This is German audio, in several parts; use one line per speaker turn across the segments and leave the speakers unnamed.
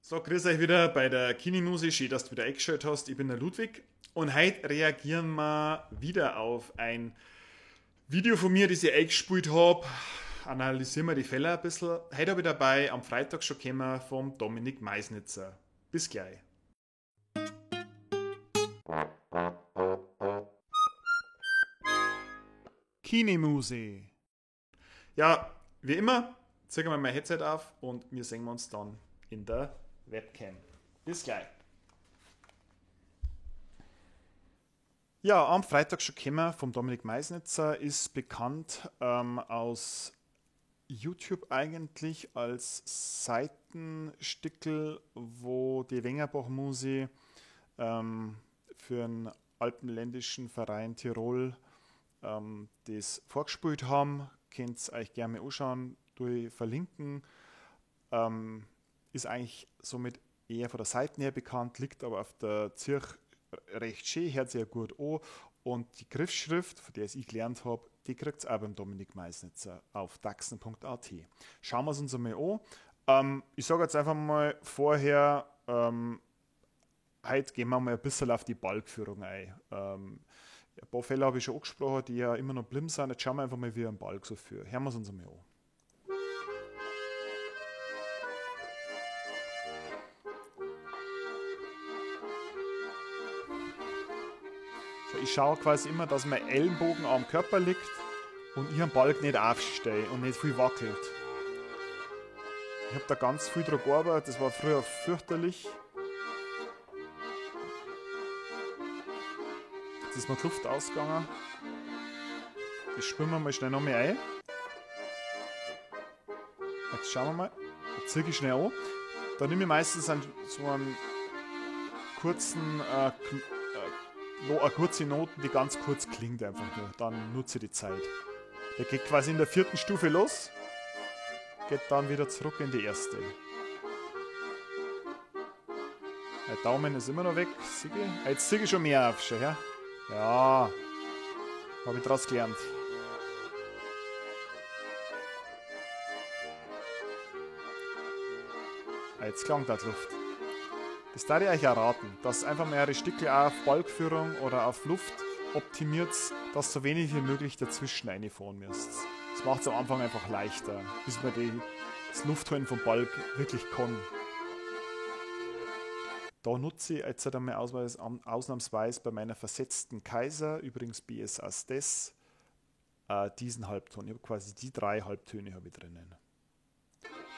So, grüß euch wieder bei der Kinimusik. Schön, dass du wieder eingeschaltet hast. Ich bin der Ludwig und heute reagieren wir wieder auf ein Video von mir, das ich eingespielt habe. Analysieren wir die Fälle ein bisschen. Heute habe ich dabei am Freitag schon gekommen vom Dominik Meisnitzer. Bis gleich. Kinemuse. Ja, wie immer, zeigen wir mein Headset auf und wir sehen uns dann in der Webcam. Bis gleich. Ja, am Freitag schon gekommen vom Dominik Meisnitzer, ist bekannt aus YouTube eigentlich als Seitenstickel, wo die Wengerbach-Musi für einen alpenländischen Verein Tirol das vorgespielt haben. Könnt ihr euch gerne mal anschauen, durch verlinken. Ist eigentlich somit eher von der Seite her bekannt, liegt aber auf der Zirch recht schön, hört sich ja gut an. Und die Griffschrift, von der ich gelernt habe, die kriegt ihr auch beim Dominik Meisnitzer auf daxen.at. Schauen wir es uns einmal an. Ich sage jetzt einfach mal vorher, heute gehen wir mal ein bisschen auf die Balkführung ein. Ein paar Fälle habe ich schon angesprochen, die ja immer noch blind sind. Jetzt schauen wir einfach mal, wie ein Balk so führt. Hören wir es uns einmal an. So, ich schaue quasi immer, dass mein Ellenbogen am Körper liegt und ich am Balk nicht aufstehe und nicht viel wackelt. Ich habe da ganz viel dran gearbeitet, das war früher fürchterlich. Jetzt ist mir die Luft ausgegangen. Das spüren wir mal schnell noch mehr ein. Jetzt schauen wir mal. Jetzt ziehe ich schnell an. Da nehme ich meistens so einen kurzen, eine kurze Noten, die ganz kurz klingt einfach nur. Dann nutze ich die Zeit. Der geht quasi in der 4. Stufe los, geht dann wieder zurück in die erste. Der Daumen ist immer noch weg. Jetzt ziehe ich schon mehr auf. Schon, ja? Ja, habe ich daraus gelernt. Jetzt klang das Luft. Das darf ich euch erraten, dass einfach mal eure Stücke auch auf Balkführung oder auf Luft optimiert, dass so wenig wie möglich dazwischen reinfahren müsst. Das macht es am Anfang einfach leichter, bis man das Luftholen vom Balk wirklich kann. Da nutze ich jetzt einmal ausnahmsweise bei meiner versetzten Kaiser, übrigens BS Astes, diesen Halbton. Ich habe quasi die 3 Halbtöne habe ich drinnen.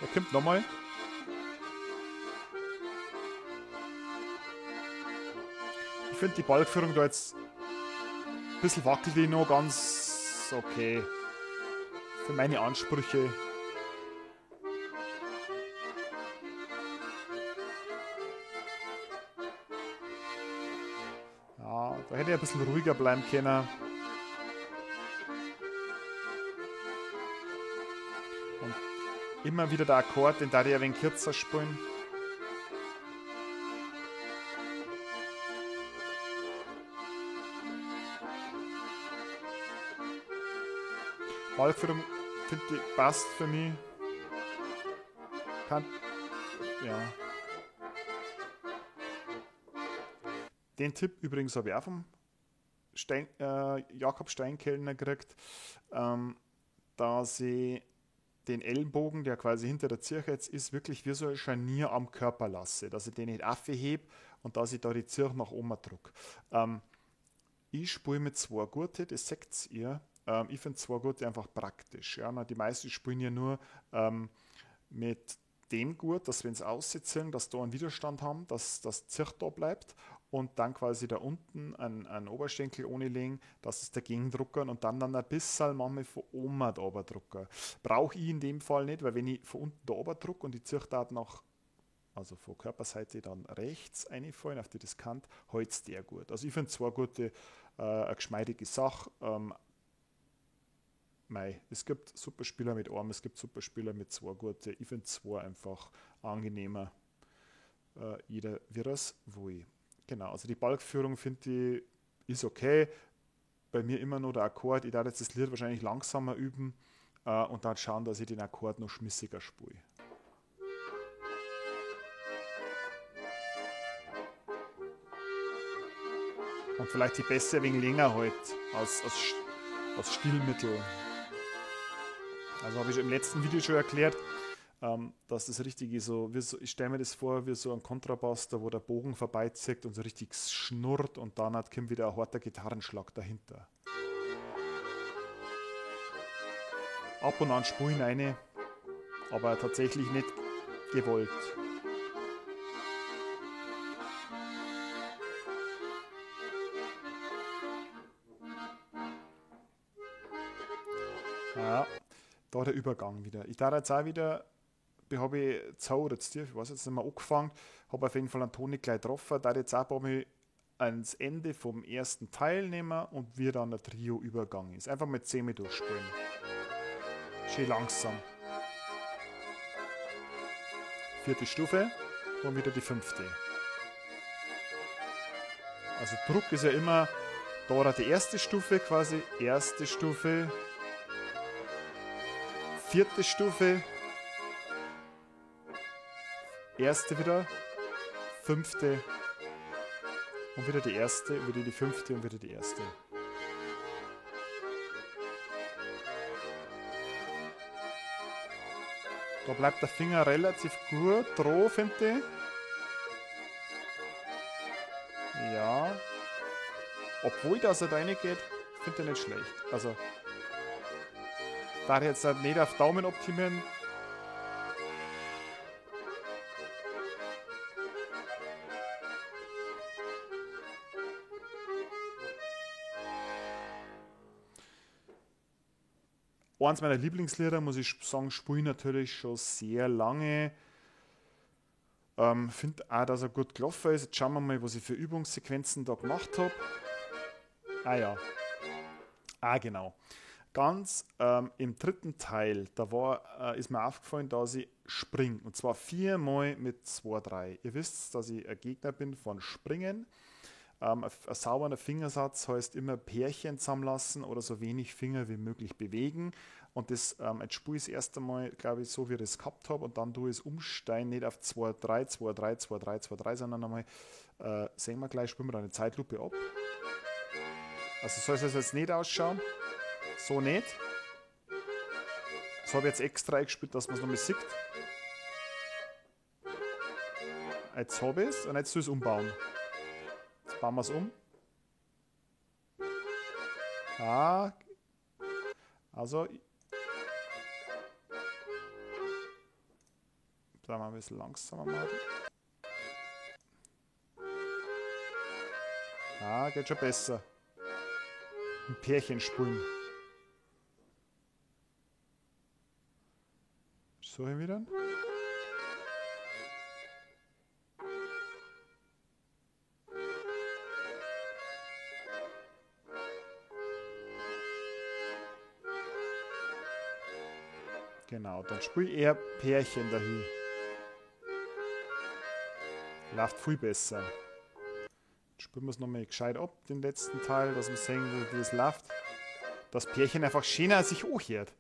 Da kommt nochmal. Ich finde die Balkführung da jetzt ein bisschen wackelt die noch ganz okay. Für meine Ansprüche. Ja, da hätte ich ein bisschen ruhiger bleiben können. Und immer wieder der Akkord, den darf ich ein wenig kürzer spielen. Balkführung, finde ich, passt für mich. Ja. Den Tipp übrigens habe ich auch vom Jakob Steinkellner gekriegt, dass ich den Ellenbogen, der quasi hinter der Zirche jetzt ist, wirklich wie so ein Scharnier am Körper lasse. Dass ich den nicht aufhebe und dass ich da die Zirche nach oben drücke. Ich spiele mit 2 Gurte, das seht ihr. Ich finde 2 Gurte einfach praktisch. Ja? Die meisten spielen ja nur mit dem Gurt, dass wenn sie aussitzen, dass da einen Widerstand haben, dass das Zirch da bleibt und dann quasi da unten einen Oberschenkel ohne legen, dass es dagegen druckern und dann ein bisschen manchmal von oben da oben drucken. Brauche ich in dem Fall nicht, weil wenn ich von unten da oben drucke und die Zirchdaten nach, also von Körperseite dann rechts einfallen auf die Diskant, hält es der gut. Also ich finde 2 Gurte eine geschmeidige Sache. Es gibt Superspieler mit einem, es gibt Superspieler mit 2 Gurte. Ich finde 2 einfach angenehmer. Jeder wird es will. Genau, also die Balkführung finde ich ist okay. Bei mir immer noch der Akkord. Ich darf jetzt das Lied wahrscheinlich langsamer üben und dann schauen, dass ich den Akkord noch schmissiger spiele. Und vielleicht die Bässe ein wenig länger halt als Stilmittel. Also habe ich im letzten Video schon erklärt, dass das richtig ist. Ich stelle mir das vor wie so ein Kontrabass, da wo der Bogen vorbeizieht und so richtig schnurrt und dann kommt wieder ein harter Gitarrenschlag dahinter. Ab und an spulen eine, aber tatsächlich nicht gewollt. Ja, da der Übergang wieder. Ich darf jetzt auch wieder, habe ich zaudert, ich weiß jetzt nicht mehr angefangen, habe auf jeden Fall einen Ton nicht gleich getroffen, da jetzt auch mal ans Ende vom ersten Teil nehmen und wie dann der Trio-Übergang ist. Einfach mit 10 durchspielen. Schön langsam. 4. Stufe und wieder die 5. Also Druck ist ja immer da die 1. Stufe quasi, 1. Stufe, 4. Stufe, 1. wieder, 5. und wieder die 1., wieder die 5. und wieder die 1. Da bleibt der Finger relativ gut drauf, finde ich. Ja. Obwohl das da reingeht, finde ich nicht schlecht. Also, da jetzt nicht auf Daumen optimieren. Eins meiner Lieblingslieder, muss ich sagen, spiele ich natürlich schon sehr lange. Finde auch, dass er gut gelaufen ist. Jetzt schauen wir mal, was ich für Übungssequenzen da gemacht habe. Ah ja. Ah, genau. Ganz im 3. Teil, ist mir aufgefallen, dass ich springe. Und zwar 4-mal mit 2-3. Ihr wisst, dass ich ein Gegner bin von Springen. Ein sauberer Fingersatz heißt immer Pärchen zusammenlassen oder so wenig Finger wie möglich bewegen. Und das jetzt spiele ich das erste Mal, glaube ich, so wie ich das gehabt habe. Und dann tue ich es umsteigen, nicht auf 2-3, 2-3, 2-3, 2-3, sondern einmal, sehen wir gleich, spielen wir da eine Zeitlupe ab. Also soll es jetzt nicht ausschauen. So nicht. Das habe ich jetzt extra eingespielt, dass man es nochmal sieht. Jetzt habe ich es und jetzt soll ich es umbauen. Jetzt bauen wir es um. Ah, also, sagen wir ein bisschen langsamer machen. Ah, geht schon besser. Ein Pärchen spulen. So hier wieder. Genau, dann spiele ich eher Pärchen dahin. Läuft viel besser. Spielen wir es nochmal gescheit ab, den letzten Teil, dass wir sehen, wie das läuft. Das Pärchen einfach schöner sich anhört.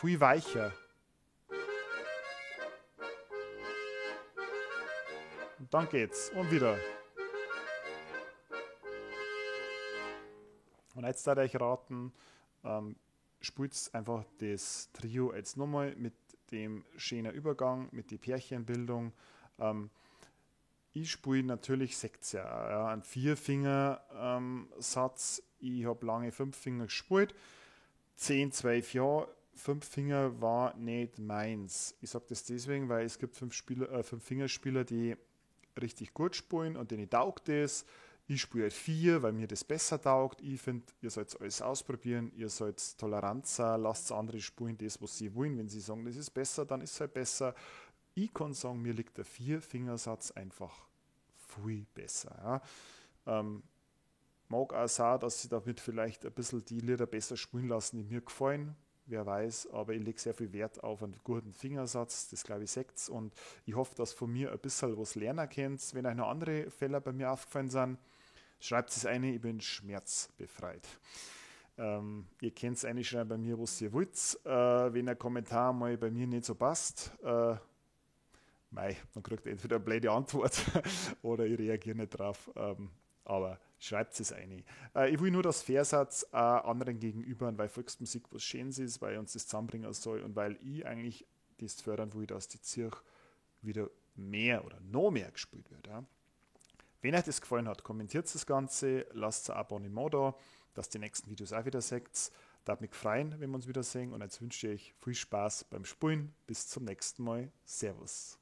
Viel weicher. Und dann geht's. Und wieder. Und jetzt darf ich raten, spielt einfach das Trio jetzt nochmal mit dem schönen Übergang, mit der Pärchenbildung. Ich spiele natürlich Sektion, ja, einen 4-Finger-Satz. Ich habe lange 5 Finger gespielt. 10, 12 Jahre, 5 Finger war nicht meins. Ich sage das deswegen, weil es gibt 5-Fingerspieler, die richtig gut spielen und denen taugt das. Ich spiele halt 4, weil mir das besser taugt. Ich finde, ihr sollt alles ausprobieren, ihr sollt tolerant sein, lasst andere spielen das, was sie wollen. Wenn sie sagen, das ist besser, dann ist es halt besser. Ich kann sagen, mir liegt der 4-Fingersatz einfach viel besser. Ja. Mag auch sein, dass sie damit vielleicht ein bisschen die Lieder besser spielen lassen, die mir gefallen. Wer weiß, aber ich lege sehr viel Wert auf einen guten Fingersatz, das glaube ich seht's. Und ich hoffe, dass von mir ein bisschen was lernen könnt. Wenn euch noch andere Fälle bei mir aufgefallen sind, schreibt es eine, ich bin schmerzbefreit. Ihr könnt es reinschreiben bei mir, was ihr wollt. Wenn ein Kommentar mal bei mir nicht so passt, Dann kriegt ihr entweder eine blöde Antwort oder ich reagiere nicht drauf. Aber schreibt es ein. Ich will nur das Versatz anderen gegenüber, weil Volksmusik was Schönes ist, weil uns das zusammenbringen soll und weil ich eigentlich das fördern will, dass die Zirch wieder mehr oder noch mehr gespielt wird. Ja. Wenn euch das gefallen hat, kommentiert das Ganze, lasst ein Abonnement da, dass die nächsten Videos auch wieder seht. Darf mich freuen, wenn wir uns wiedersehen und jetzt wünsche ich euch viel Spaß beim Spielen. Bis zum nächsten Mal. Servus.